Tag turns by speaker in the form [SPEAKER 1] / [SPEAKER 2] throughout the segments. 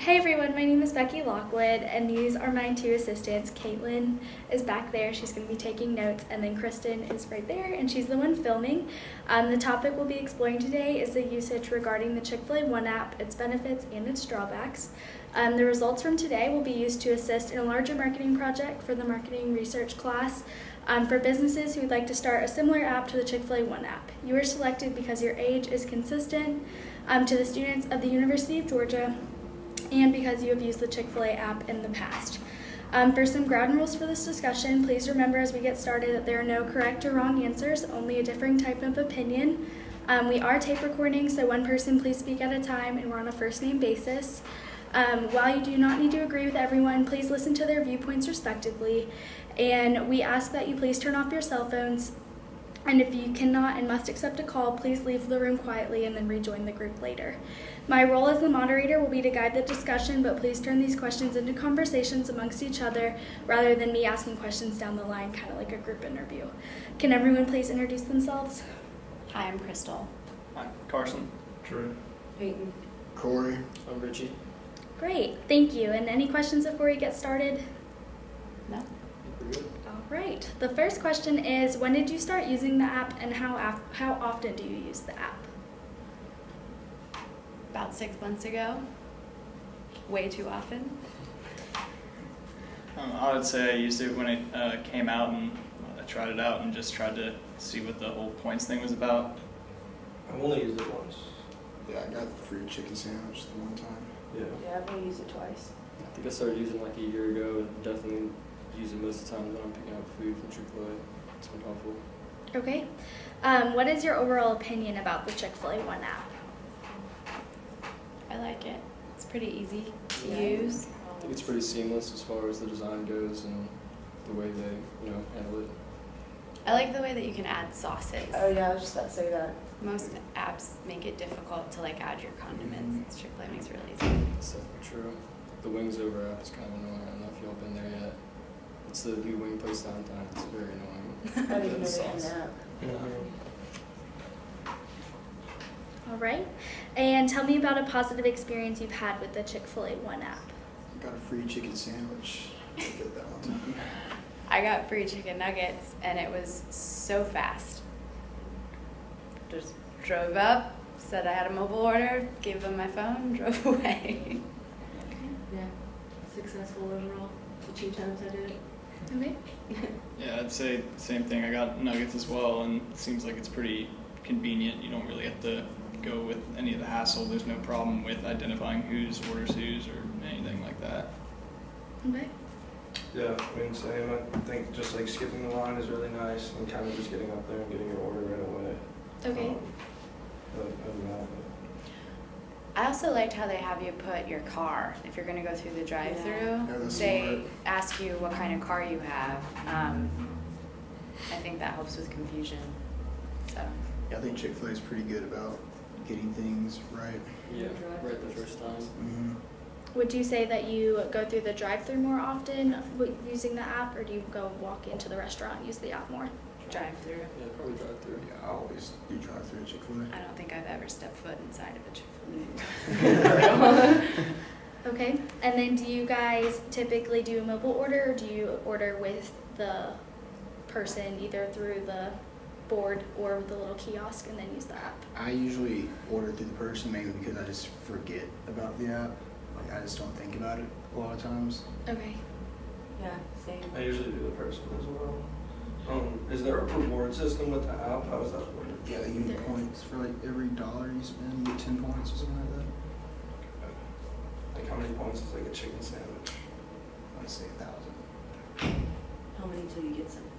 [SPEAKER 1] Hey everyone, my name is Becky Lockwood, and these are my two assistants. Caitlin is back there, she's going to be taking notes, and then Kristen is right there, and she's the one filming. The topic we'll be exploring today is the usage regarding the Chick-fil-A One app, its benefits, and its drawbacks. The results from today will be used to assist in a larger marketing project for the marketing research class. For businesses who would like to start a similar app to the Chick-fil-A One app. You are selected because your age is consistent to the students of the University of Georgia, and because you have used the Chick-fil-A app in the past. For some ground rules for this discussion, please remember as we get started that there are no correct or wrong answers, only a differing type of opinion. We are tape recording, so one person please speak at a time, and we're on a first name basis. While you do not need to agree with everyone, please listen to their viewpoints respectively, and we ask that you please turn off your cell phones, and if you cannot and must accept a call, please leave the room quietly and then rejoin the group later. My role as the moderator will be to guide the discussion, but please turn these questions into conversations amongst each other rather than me asking questions down the line, kind of like a group interview. Can everyone please introduce themselves?
[SPEAKER 2] Hi, I'm Crystal.
[SPEAKER 3] Hi, Carson.
[SPEAKER 4] Drew.
[SPEAKER 5] Peyton.
[SPEAKER 4] Corey.
[SPEAKER 3] I'm Richie.
[SPEAKER 1] Great, thank you. And any questions before we get started?
[SPEAKER 2] No?
[SPEAKER 3] We're good.
[SPEAKER 1] All right, the first question is, when did you start using the app, and how often do you use the app?
[SPEAKER 2] About 6 months ago. Way too often.
[SPEAKER 3] I would say I used it when it came out, and I tried it out and just tried to see what the whole points thing was about.
[SPEAKER 4] I've only used it once.
[SPEAKER 6] Yeah, I got the free chicken sandwich the one time.
[SPEAKER 4] Yeah.
[SPEAKER 5] Yeah, I've only used it twice.
[SPEAKER 7] I think I started using it like a year ago, and definitely use it most of the time when I'm picking up food from Chick-fil-A. It's been helpful.
[SPEAKER 1] Okay. What is your overall opinion about the Chick-fil-A One app?
[SPEAKER 2] I like it. It's pretty easy to
[SPEAKER 5] Yeah.
[SPEAKER 2] use.
[SPEAKER 7] I think it's pretty seamless as far as the design goes and the way they, handle it.
[SPEAKER 2] I like the way that you can add sauces.
[SPEAKER 5] Oh yeah, I was just about to say that.
[SPEAKER 2] Most apps make it difficult to add your condiments. Chick-fil-A makes it really easy.
[SPEAKER 7] It's definitely true. The Wings Over app is kind of annoying. I don't know if y'all been there yet. It's the new wing place downtown. It's very annoying.
[SPEAKER 5] I didn't even know
[SPEAKER 7] The
[SPEAKER 5] they had
[SPEAKER 7] sauce.
[SPEAKER 5] an app.
[SPEAKER 1] All right. And tell me about a positive experience you've had with the Chick-fil-A One app.
[SPEAKER 6] Got a free chicken sandwich. I get that one time.
[SPEAKER 2] I got free chicken nuggets, and it was so fast. Just drove up, said I had a mobile order, gave them my phone, drove away.
[SPEAKER 5] Yeah. Successful overall. The 2 times I did it.
[SPEAKER 1] Okay.
[SPEAKER 3] Yeah, I'd say same thing. I got nuggets as well, and it seems like it's pretty convenient. You don't really have to go with any of the hassle. There's no problem with identifying whose orders whose or anything like that.
[SPEAKER 1] Okay.
[SPEAKER 4] Yeah, I mean, same. I think just skipping the line is really nice and kind of just getting up there and getting your order right away.
[SPEAKER 1] Okay.
[SPEAKER 4] But other than that,
[SPEAKER 2] I also liked how they have you put your car, if you're gonna go through the drive-through.
[SPEAKER 6] Yeah, that's
[SPEAKER 2] They
[SPEAKER 6] smart.
[SPEAKER 2] ask you what kind of car you have. I think that helps with confusion, so.
[SPEAKER 6] Yeah, I think Chick-fil-A is pretty good about getting things right.
[SPEAKER 7] Yeah, right the first time.
[SPEAKER 6] Mm-hmm.
[SPEAKER 1] Would you say that you go through the drive-through more often using the app, or do you go walk into the restaurant and use the app more?
[SPEAKER 2] Drive-through.
[SPEAKER 7] Yeah, probably drive through.
[SPEAKER 6] Yeah, I always do drive-through at Chick-fil-A.
[SPEAKER 2] I don't think I've ever stepped foot inside of a Chick-fil-A.
[SPEAKER 1] Okay. And then do you guys typically do a mobile order, or do you order with the person either through the board or with the little kiosk and then use the app?
[SPEAKER 6] I usually order through the person mainly because I just forget about the app. I just don't think about it a lot of times.
[SPEAKER 1] Okay.
[SPEAKER 5] Yeah, same.
[SPEAKER 4] I usually do the person as well. Is there a reward system with the app? How does that work?
[SPEAKER 6] Yeah, they give you
[SPEAKER 1] There is.
[SPEAKER 6] points for every $1 you spend, you get 10 points or something like that.
[SPEAKER 4] How many points is a chicken sandwich?
[SPEAKER 6] I'd say 1,000.
[SPEAKER 5] How many till you get something?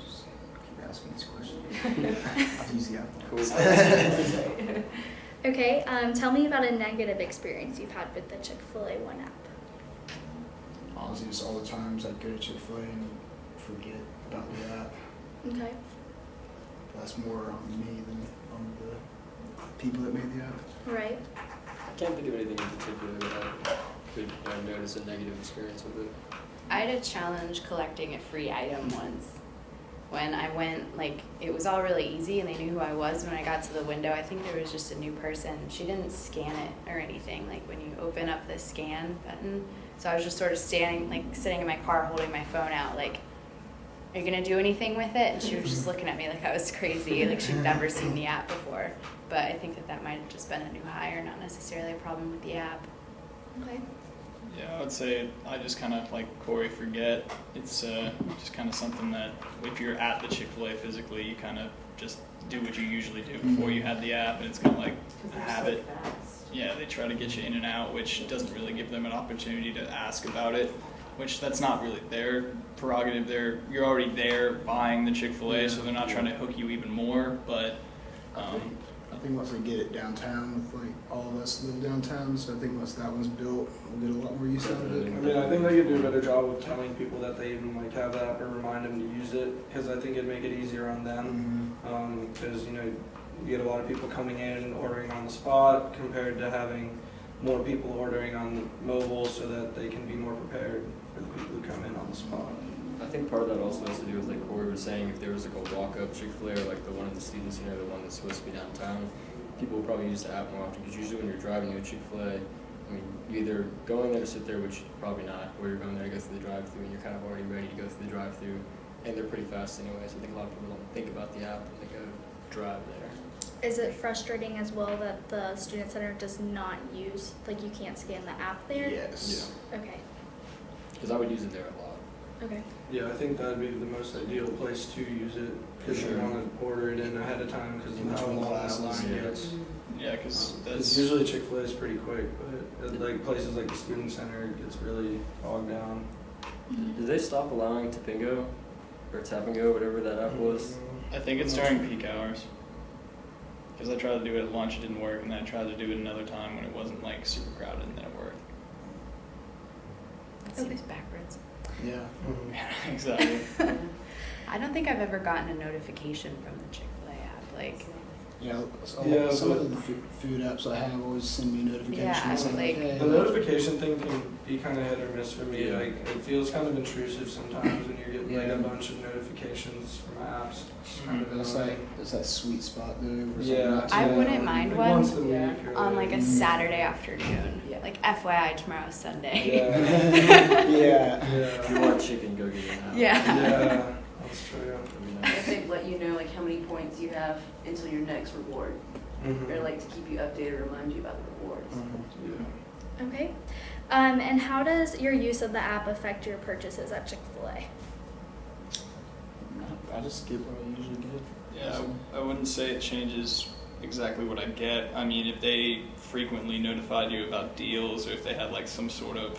[SPEAKER 6] Just keep asking these questions. I'll use the app.
[SPEAKER 7] Cool.
[SPEAKER 1] Okay. Tell me about a negative experience you've had with the Chick-fil-A One app.
[SPEAKER 6] Honestly, just all the times I'd go to Chick-fil-A and forget about the app.
[SPEAKER 1] Okay.
[SPEAKER 6] That's more on me than on the people that made the app.
[SPEAKER 1] Right.
[SPEAKER 7] I can't think of anything in particular that I could notice a negative experience with it.
[SPEAKER 2] I had a challenge collecting a free item once. when I went, like, it was all really easy and they knew who I was. When I got to the window, I think there was just a new person. She didn't scan it or anything, like when you open up the scan button. So I was just sort of standing, like sitting in my car holding my phone out, like, are you gonna do anything with it? And she was just looking at me like I was crazy, like she'd never seen the app before. But I think that might have just been a new hire, not necessarily a problem with the app.
[SPEAKER 1] Okay.
[SPEAKER 3] Yeah, I would say I just kind of like Corey forget. It's just kind of something that if you're at the Chick-fil-A physically, you kind of just do what you usually do before you had the app, and it's kind of like a habit. Yeah, they try to get you in and out, which doesn't really give them an opportunity to ask about it, which that's not really their prerogative. You're already there buying the Chick-fil-A, so they're not trying to hook you even more, but
[SPEAKER 6] I think once we get it downtown, with like all of us live downtown, so I think once that one's built, we'll get a lot more use out of
[SPEAKER 4] I
[SPEAKER 6] it.
[SPEAKER 4] mean, I think they could do a better job of telling people that they even like have that or remind them to use it, because I think it'd make it easier on them. Because you know, you get a lot of people coming in and ordering on the spot compared to having more people ordering on mobile, so that they can be more prepared for the people who come in on the spot.
[SPEAKER 7] I think part of that also has to do with, like Corey was saying, if there was like a walk-up Chick-fil-A or like the one in the Student Center, the one that's supposed to be downtown, people will probably use the app more often, because usually when you're driving to a Chick-fil-A, I mean, you either going there to sit there, which probably not, or you're going there to go through the drive-thru and you're kind of already ready to go through the drive-thru, and they're pretty fast anyway, so I think a lot of people don't think about the app when they go drive there.
[SPEAKER 1] Is it frustrating as well that the student center does not use, like you can't scan the app there?
[SPEAKER 6] Yes.
[SPEAKER 1] Okay.
[SPEAKER 7] Because I would use it there a lot.
[SPEAKER 1] Okay.
[SPEAKER 4] Yeah, I think that'd be the most ideal place to use it, because you want to order it in ahead of time because of how
[SPEAKER 6] Between
[SPEAKER 4] long that
[SPEAKER 6] classes,
[SPEAKER 4] line
[SPEAKER 7] yeah.
[SPEAKER 4] gets.
[SPEAKER 3] yeah, because
[SPEAKER 4] Because
[SPEAKER 3] that's
[SPEAKER 4] usually Chick-fil-A is pretty quick, but at like places like the Student Center, it gets really bogged down.
[SPEAKER 7] Did they stop allowing Tapingo or Tap and Go, whatever that app was?
[SPEAKER 3] I think it's during peak hours. Because I tried to do it at lunch, it didn't work, and then I tried to do it another time when it wasn't like super crowded, and then it worked.
[SPEAKER 2] It seems backwards.
[SPEAKER 6] Yeah.
[SPEAKER 3] Yeah, exactly.
[SPEAKER 2] I don't think I've ever gotten a notification from the Chick-fil-A app, like,
[SPEAKER 6] Yeah,
[SPEAKER 4] Yeah,
[SPEAKER 6] some
[SPEAKER 4] but-
[SPEAKER 6] of the food apps I have always send me notifications.
[SPEAKER 2] Yeah, like-
[SPEAKER 6] hey,
[SPEAKER 4] The notification thing can be kind of hit or miss for me.
[SPEAKER 7] Yeah.
[SPEAKER 4] Like it feels kind of intrusive sometimes when you're getting like a bunch of notifications from apps. It's kind of
[SPEAKER 6] it's
[SPEAKER 4] annoying.
[SPEAKER 6] like it's that sweet spot though. Where
[SPEAKER 4] Yeah,
[SPEAKER 6] not
[SPEAKER 2] I
[SPEAKER 6] to-
[SPEAKER 2] wouldn't mind
[SPEAKER 4] like
[SPEAKER 2] one
[SPEAKER 4] once a week
[SPEAKER 5] Yeah.
[SPEAKER 4] or
[SPEAKER 2] on like a
[SPEAKER 6] Mhm.
[SPEAKER 2] Saturday afternoon.
[SPEAKER 5] Yeah.
[SPEAKER 2] Like FYI, tomorrow's Sunday.
[SPEAKER 4] Yeah.
[SPEAKER 6] Yeah.
[SPEAKER 7] If you
[SPEAKER 4] Yeah.
[SPEAKER 7] want chicken, go get it now.
[SPEAKER 2] Yeah.
[SPEAKER 4] Yeah. That's true.
[SPEAKER 7] That'd be
[SPEAKER 5] If
[SPEAKER 7] nice.
[SPEAKER 5] they let you know like how many points you have until your next reward,
[SPEAKER 4] Mhm.
[SPEAKER 5] or like to keep you updated, remind you about the rewards.
[SPEAKER 4] Yeah.
[SPEAKER 1] Okay. And how does your use of the app affect your purchases at Chick-fil-A?
[SPEAKER 6] I just get what I usually get.
[SPEAKER 3] Yeah, I wouldn't say it changes exactly what I get. I mean, if they frequently notified you about deals, or if they had like some sort of,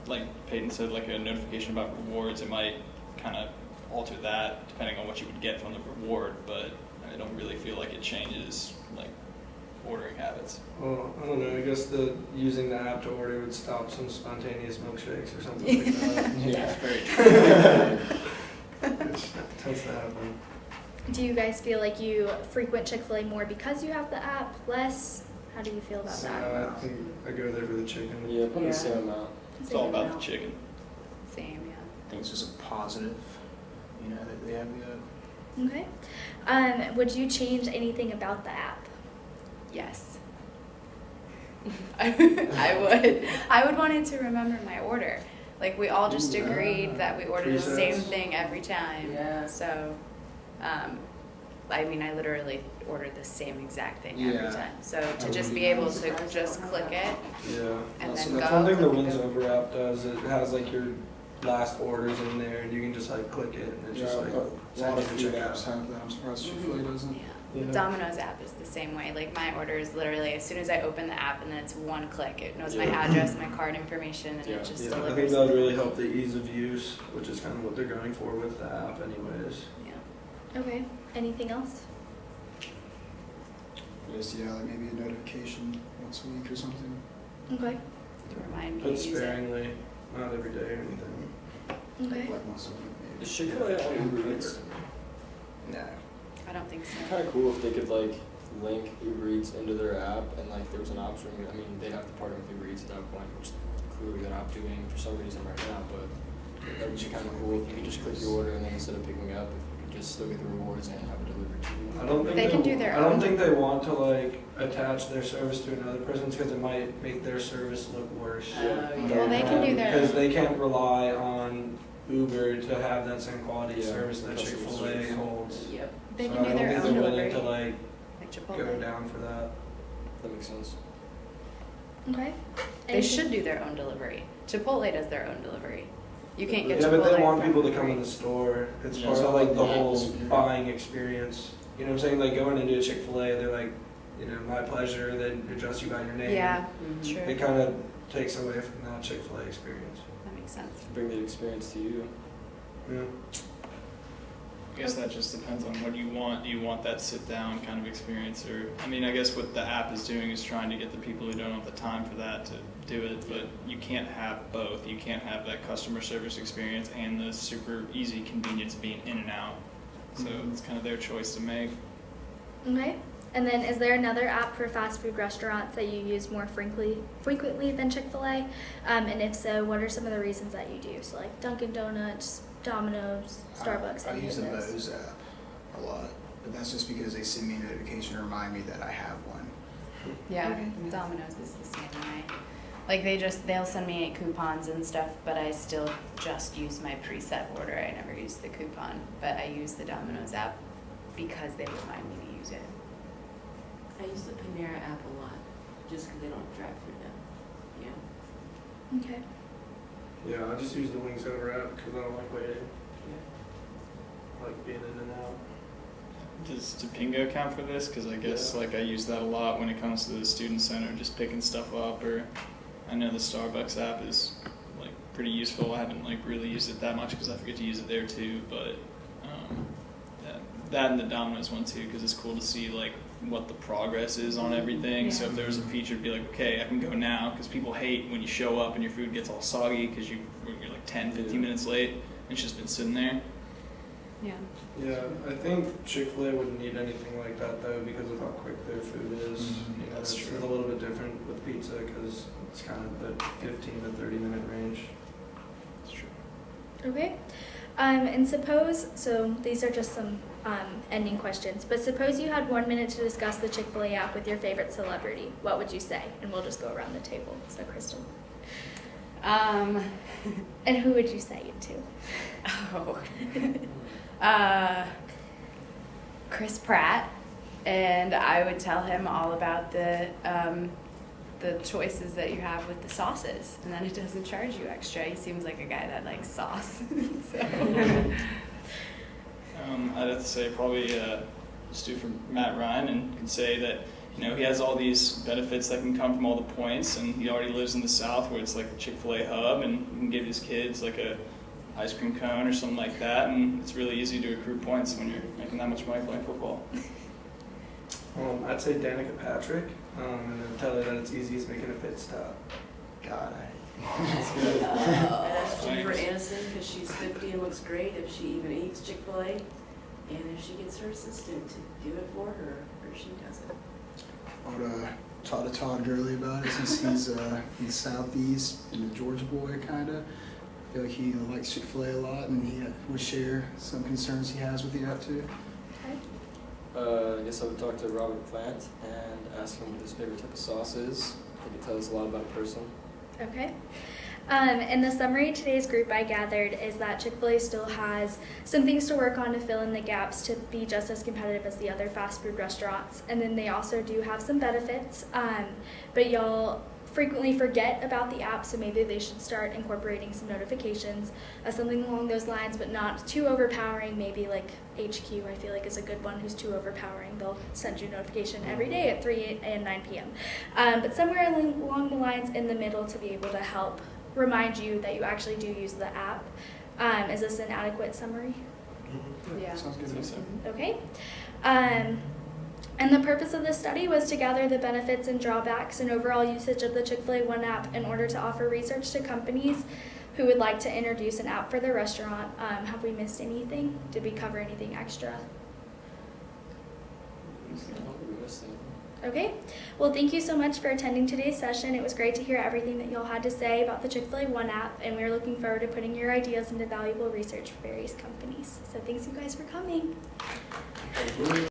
[SPEAKER 3] like Peyton said, like a notification about rewards, it might kind of alter that depending on what you would get from the reward. But I don't really feel like it changes like ordering habits.
[SPEAKER 4] Well, I don't know. I guess using the app to order would stop some spontaneous milkshakes or something like that.
[SPEAKER 6] Yeah.
[SPEAKER 3] Very true.
[SPEAKER 4] Which tends to happen.
[SPEAKER 1] Do you guys feel like you frequent Chick-fil-A more because you have the app, less? How do you feel about
[SPEAKER 4] So
[SPEAKER 1] that?
[SPEAKER 4] I think I go there for the chicken.
[SPEAKER 7] Yeah, probably
[SPEAKER 5] Yeah.
[SPEAKER 7] the same amount.
[SPEAKER 3] It's all about the chicken.
[SPEAKER 2] Same, yeah.
[SPEAKER 6] I think it's just a positive, that they have the app.
[SPEAKER 1] Okay. Would you change anything about the app?
[SPEAKER 2] Yes. I would want it to remember my order. Like we all just
[SPEAKER 4] Ooh,
[SPEAKER 2] agreed that we order the same
[SPEAKER 4] presets.
[SPEAKER 2] thing every time.
[SPEAKER 5] Yeah.
[SPEAKER 2] So, I mean, I literally ordered the same exact thing
[SPEAKER 6] Yeah.
[SPEAKER 2] every time. So to
[SPEAKER 6] would
[SPEAKER 2] just
[SPEAKER 6] be
[SPEAKER 2] be able
[SPEAKER 5] nice.
[SPEAKER 2] to just click it
[SPEAKER 4] Yeah.
[SPEAKER 2] and
[SPEAKER 4] So
[SPEAKER 2] then
[SPEAKER 4] that's
[SPEAKER 2] go.
[SPEAKER 4] one thing the
[SPEAKER 2] click,
[SPEAKER 4] Wins
[SPEAKER 2] go.
[SPEAKER 4] Over app does. It has like your last orders in there, and you can just like click it, and it's just like
[SPEAKER 6] a lot of
[SPEAKER 4] sends
[SPEAKER 6] food
[SPEAKER 4] you to
[SPEAKER 6] apps
[SPEAKER 4] checkout.
[SPEAKER 6] have that. I'm surprised Chick-fil-A doesn't.
[SPEAKER 2] Yeah.
[SPEAKER 4] Yeah.
[SPEAKER 2] The Domino's app is the same way. Like my order is literally as soon as I open the app and then it's one click. It knows my
[SPEAKER 7] Yeah.
[SPEAKER 2] address, my card information, and
[SPEAKER 7] Yeah.
[SPEAKER 2] it just
[SPEAKER 4] Yeah, I
[SPEAKER 2] delivers.
[SPEAKER 4] think that would really help the ease of use, which is kind of what they're going for with the app, anyways.
[SPEAKER 2] Yeah.
[SPEAKER 1] Okay. Anything else?
[SPEAKER 6] Just like maybe a notification once a week or something.
[SPEAKER 1] Okay.
[SPEAKER 2] To remind me
[SPEAKER 4] But
[SPEAKER 2] to use it.
[SPEAKER 4] sparingly, not every day or anything.
[SPEAKER 1] Okay.
[SPEAKER 6] Like once a week maybe.
[SPEAKER 7] Is Chick-fil-A on Uber Eats?
[SPEAKER 6] Nah.
[SPEAKER 2] I don't think so.
[SPEAKER 7] Kind of cool if they could like link Uber Eats into their app, and like there was an option. I mean, they'd have to partner with Uber Eats at that point, which clearly they're not doing for some reason right now. But That would be kind of cool if you could just click your order and then instead of picking up, if you could just still get the rewards and have it delivered to you.
[SPEAKER 4] I don't think
[SPEAKER 2] They can do their
[SPEAKER 4] I don't
[SPEAKER 2] own.
[SPEAKER 4] think they want to like attach their service to another person's because it might make their service look worse.
[SPEAKER 2] Well, they can do their
[SPEAKER 4] Because
[SPEAKER 2] own.
[SPEAKER 4] they can't rely on Uber to have that same quality
[SPEAKER 7] Yeah,
[SPEAKER 4] service that
[SPEAKER 7] customer
[SPEAKER 4] Chick-fil-A
[SPEAKER 7] service.
[SPEAKER 4] holds.
[SPEAKER 5] Yep.
[SPEAKER 2] They
[SPEAKER 4] So
[SPEAKER 2] can do their
[SPEAKER 4] I
[SPEAKER 2] own
[SPEAKER 4] don't think they're willing
[SPEAKER 2] delivery,
[SPEAKER 4] to like
[SPEAKER 2] like
[SPEAKER 4] go
[SPEAKER 2] Chipotle.
[SPEAKER 4] down for that.
[SPEAKER 7] That makes sense.
[SPEAKER 1] Okay.
[SPEAKER 2] They
[SPEAKER 1] Anything-
[SPEAKER 2] should do their own delivery. Chipotle does their own delivery. You can't get
[SPEAKER 4] Yeah,
[SPEAKER 2] Chipotle
[SPEAKER 4] but they want
[SPEAKER 2] from
[SPEAKER 4] people to come
[SPEAKER 2] Uber
[SPEAKER 4] in the
[SPEAKER 2] Eats.
[SPEAKER 4] store. It's
[SPEAKER 3] Yeah,
[SPEAKER 4] part
[SPEAKER 3] so
[SPEAKER 4] of like the
[SPEAKER 6] the
[SPEAKER 4] whole
[SPEAKER 6] atmosphere.
[SPEAKER 4] buying experience. You know what I'm saying? Like going into a Chick-fil-A, they're like, you know, my pleasure. They address you by your name.
[SPEAKER 2] Yeah,
[SPEAKER 5] Mhm.
[SPEAKER 2] true.
[SPEAKER 4] It kind of takes away from that Chick-fil-A experience.
[SPEAKER 2] That makes sense.
[SPEAKER 7] Bring the experience to you.
[SPEAKER 4] Yeah.
[SPEAKER 3] I guess that just depends on what you want. Do you want that sit down kind of experience, or I mean, I guess what the app is doing is trying to get the people who don't have the time for that to do it, but you can't have both. You can't have that customer service experience and the super easy convenience of being in and out. So it's kind of their choice to make.
[SPEAKER 1] Okay. And then is there another app for fast food restaurants that you use more frequently than Chick-fil-A? And if so, what are some of the reasons that you do? So like Dunkin' Donuts, Domino's, Starbucks,
[SPEAKER 6] I
[SPEAKER 1] any
[SPEAKER 6] use
[SPEAKER 1] of
[SPEAKER 6] the
[SPEAKER 1] those.
[SPEAKER 6] Moe's app a lot, but that's just because they send me a notification to remind me that I have one.
[SPEAKER 2] Yeah,
[SPEAKER 1] Okay.
[SPEAKER 2] Domino's is the same way. Like they'll send me coupons and stuff, but I still just use my preset order. I never use the coupon, but I use the Domino's app because they remind me to use it.
[SPEAKER 5] I use the Panera app a lot, just because they don't drive through them. Yeah.
[SPEAKER 1] Okay.
[SPEAKER 4] Yeah, I just use the Wings Over app because I don't like waiting.
[SPEAKER 5] Yeah.
[SPEAKER 4] I like being in and out.
[SPEAKER 3] Does Topingo count for this? Because I guess
[SPEAKER 4] Yeah.
[SPEAKER 3] like I use that a lot when it comes to the student center, just picking stuff up. Or I know the Starbucks app is like pretty useful. I haven't like really used it that much because I forget to use it there too. But that and the Domino's one too, because it's cool to see like what the progress is on everything. So
[SPEAKER 2] Yeah.
[SPEAKER 3] if there was a feature to be like, okay, I can go now, because people hate when you show up and your food gets all soggy because you're like 10, 15
[SPEAKER 7] Yeah.
[SPEAKER 3] minutes late and it's just been sitting there.
[SPEAKER 2] Yeah.
[SPEAKER 4] Yeah, I think Chick-fil-A wouldn't need anything like that though because of how quick their food is.
[SPEAKER 6] Mhm.
[SPEAKER 4] You know,
[SPEAKER 3] That's
[SPEAKER 4] it's
[SPEAKER 3] true.
[SPEAKER 4] a little bit different with pizza because it's kind of the 15 to 30 minute range.
[SPEAKER 3] It's true.
[SPEAKER 1] Okay. And suppose, so these are just some ending questions, but suppose you had 1 minute to discuss the Chick-fil-A app with your favorite celebrity. What would you say? And we'll just go around the table. So, Crystal. And who would you say it to?
[SPEAKER 2] Chris Pratt, and I would tell him all about the choices that you have with the sauces, and then it doesn't charge you extra. He seems like a guy that likes sauce. So.
[SPEAKER 3] I'd have to say probably just do for Matt Ryan and can say that he has all these benefits that can come from all the points, and he already lives in the South where it's like a Chick-fil-A hub, and he can give his kids like a ice cream cone or something like that, and it's really easy to accrue points when you're making that much money playing football.
[SPEAKER 4] I'd say Danica Patrick, and then tell her that it's easy as making a pit stop.
[SPEAKER 6] God,
[SPEAKER 5] I'd ask Jennifer
[SPEAKER 3] Thanks.
[SPEAKER 5] Aniston, because she's 50 and looks great, if she even eats Chick-fil-A, and if she gets her assistant to do it for her, or she does it.
[SPEAKER 6] I would talk to Todd Gurley about it since he's from the Southeast and a Georgia boy, kind of. I feel like he likes Chick-fil-A a lot, and he would share some concerns he has with the app too.
[SPEAKER 1] Okay.
[SPEAKER 7] I guess I would talk to Robert Plant and ask him what his favorite type of sauce is. I think it tells a lot about a person.
[SPEAKER 1] Okay. In the summary, today's group I gathered is that Chick-fil-A still has some things to work on to fill in the gaps to be just as competitive as the other fast food restaurants. And then they also do have some benefits, but y'all frequently forget about the app, so maybe they should start incorporating some notifications, something along those lines, but not too overpowering. Maybe like HQ, I feel like is a good one, who's too overpowering. They'll send you a notification every day at 3 and 9 p.m. But somewhere along the lines in the middle to be able to help remind you that you actually do use the app. Is this an adequate summary?
[SPEAKER 2] Yeah.
[SPEAKER 6] Sounds
[SPEAKER 3] I think
[SPEAKER 6] good.
[SPEAKER 3] so.
[SPEAKER 1] Okay. And the purpose of this study was to gather the benefits and drawbacks and overall usage of the Chick-fil-A One app in order to offer research to companies who would like to introduce an app for their restaurant. Have we missed anything? Did we cover anything extra?
[SPEAKER 7] I don't think we missed anything.
[SPEAKER 1] Okay, well, thank you so much for attending today's session. It was great to hear everything that y'all had to say about the Chick-fil-A One app, and we're looking forward to putting your ideas into valuable research for various companies. So thanks you guys for coming.